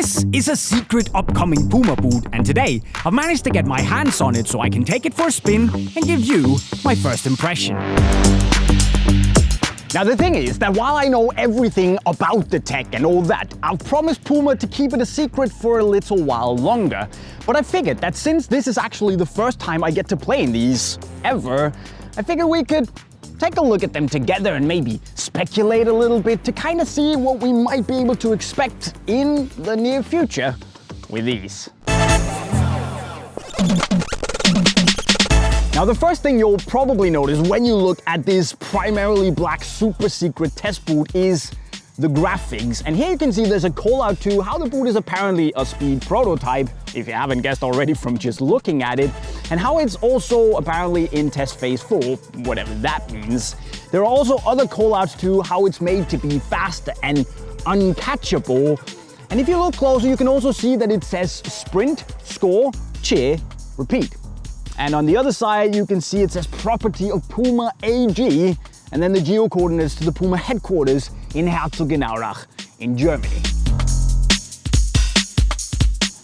This is a secret upcoming PUMA boot, and today I've managed to get my hands on it so I can take it for a spin and give you my first impression. Now the thing is that while I know everything about the tech and all that, I've promised PUMA to keep it a secret for a little while longer. But I figured that since this is actually the first time I get to play in these ever, I figured we could take a look at them together and maybe speculate a little bit to kind of see what we might be able to expect in the near future with these. Now the first thing you'll probably notice when you look at this primarily black super secret test boot is the graphics. And here you can see there's a call out to how the boot is apparently a speed prototype, if you haven't guessed already from just looking at it, and how it's also apparently in test phase 4, whatever that means. There are also other call outs to how it's made to be faster and uncatchable. And if you look closer, you can also see that it says sprint, score, cheer, repeat. And on the other side, you can see it says property of PUMA AG, and then the geo coordinates to the PUMA headquarters in Herzogenaurach in Germany.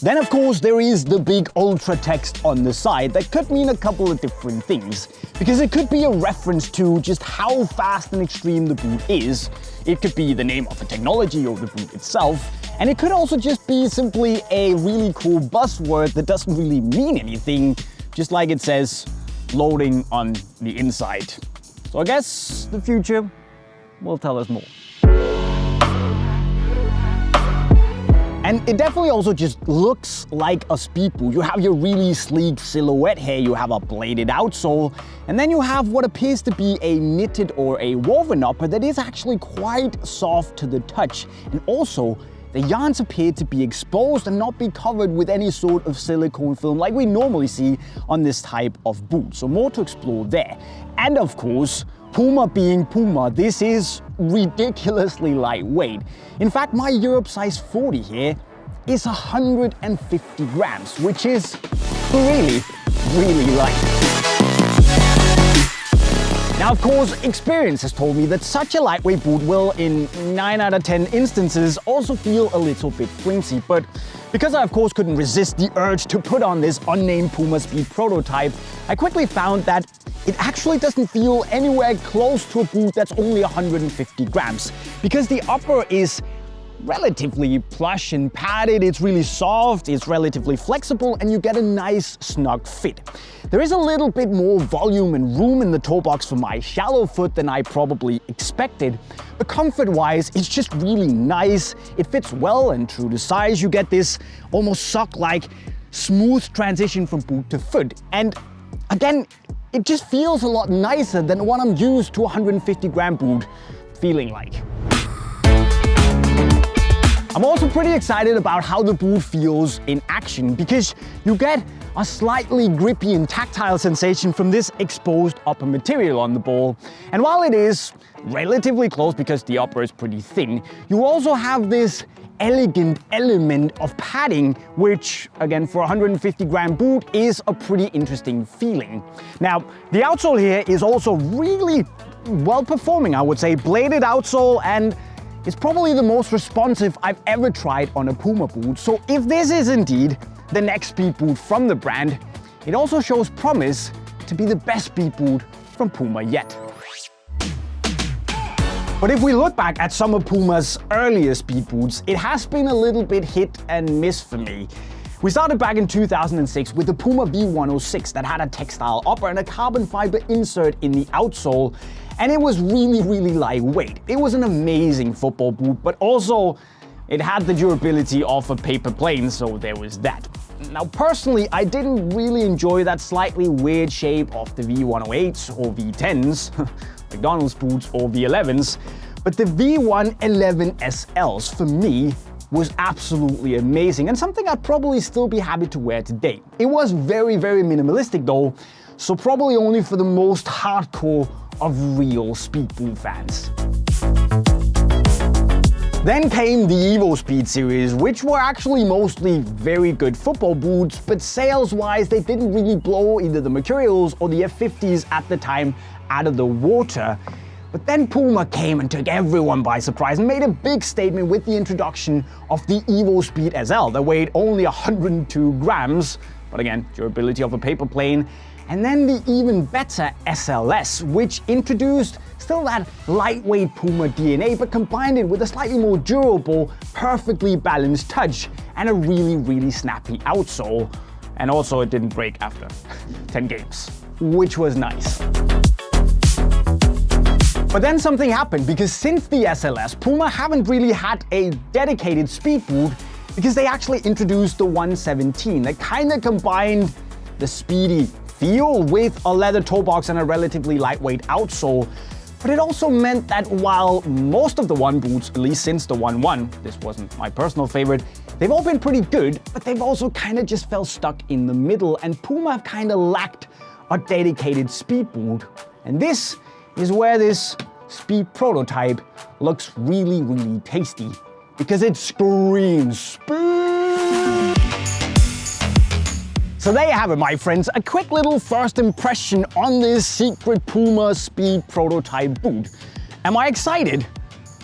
Then of course there is the big ultra text on the side that could mean a couple of different things, because it could be a reference to just how fast and extreme the boot is. It could be the name of a technology or the boot itself, and it could also just be simply a really cool buzzword that doesn't really mean anything, just like it says loading on the inside. So I guess the future will tell us more. And it definitely also just looks like a speed boot. You have your really sleek silhouette here, you have a bladed outsole, and then you have what appears to be a knitted or a woven upper that is actually quite soft to the touch. And also, the yarns appear to be exposed and not be covered with any sort of silicone film like we normally see on this type of boot. So more to explore there. And of course, PUMA being PUMA, this is ridiculously lightweight. In fact, my Europe size 40 here is 150 grams, which is really, really light. Now, of course, experience has told me that such a lightweight boot will, in 9 out of 10 instances, also feel a little bit flimsy. But because I, of course, couldn't resist the urge to put on this unnamed PUMA Speed prototype, I quickly found that it actually doesn't feel anywhere close to a boot that's only 150 grams. Because the upper is relatively plush and padded, it's really soft, it's relatively flexible, and you get a nice snug fit. There is a little bit more volume and room in the toe box for my shallow foot than I probably expected, but comfort-wise, it's just really nice. It fits well, and true to size, you get this almost sock-like smooth transition from boot to foot. And again, it just feels a lot nicer than what I'm used to a 150 gram boot feeling like. I'm also pretty excited about how the boot feels in action, because you get a slightly grippy and tactile sensation from this exposed upper material on the ball. And while it is relatively close because the upper is pretty thin, you also have this elegant element of padding, which again for a 150 gram boot is a pretty interesting feeling. Now, the outsole here is also really well performing, I would say. Bladed outsole, and it's probably the most responsive I've ever tried on a PUMA boot. So if this is indeed the next speed boot from the brand, it also shows promise to be the best speed boot from PUMA yet. But if we look back at some of PUMA's earlier speed boots, it has been a little bit hit and miss for me. We started back in 2006 with the PUMA V106 that had a textile upper and a carbon fiber insert in the outsole, and it was really, really lightweight. It was an amazing football boot, but also it had the durability of a paper plane, so there was that. Now personally, I didn't really enjoy that slightly weird shape of the V108s or V10s, McDonald's boots or V11s, but the V111 SLs for me was absolutely amazing and something I'd probably still be happy to wear today. It was very, very minimalistic though, so probably only for the most hardcore of real speed boot fans. Then came the Evo Speed series, which were actually mostly very good football boots, but sales-wise they didn't really blow either the Mercurials or the F50s at the time out of the water. But then Puma came and took everyone by surprise and made a big statement with the introduction of the Evo Speed SL that weighed only 102 grams, but again, durability of a paper plane. And then the even better SLS, which introduced still that lightweight Puma DNA, but combined it with a slightly more durable, perfectly balanced touch and a really snappy outsole. And also it didn't break after 10 games, which was nice. But then something happened, because since the SLS, Puma haven't really had a dedicated speed boot, because they actually introduced the 117 that kind of combined the speedy feel with a leather toe box and a relatively lightweight outsole. But it also meant that while most of the One boots, at least since the 1-1, this wasn't my personal favorite, they've all been pretty good, but they've also kind of just felt stuck in the middle, and Puma have kind of lacked a dedicated speed boot. And this is where this speed prototype looks really tasty, because it screams speed. So there you have it, my friends, a quick little first impression on this secret Puma speed prototype boot. Am I excited?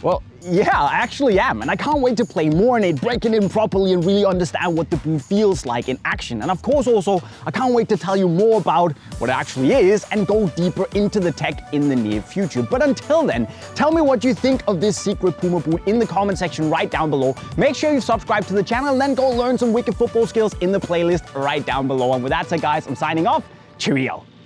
Well, yeah, I actually am, and I can't wait to play more in it, break it in properly, and really understand what the boot feels like in action. And of course also, I can't wait to tell you more about what it actually is and go deeper into the tech in the near future. But until then, tell me what you think of this secret Puma boot in the comment section right down below. Make sure you subscribe to the channel and then go learn some wicked football skills in the playlist right down below. And with that said, guys, I'm signing off. Cheerio.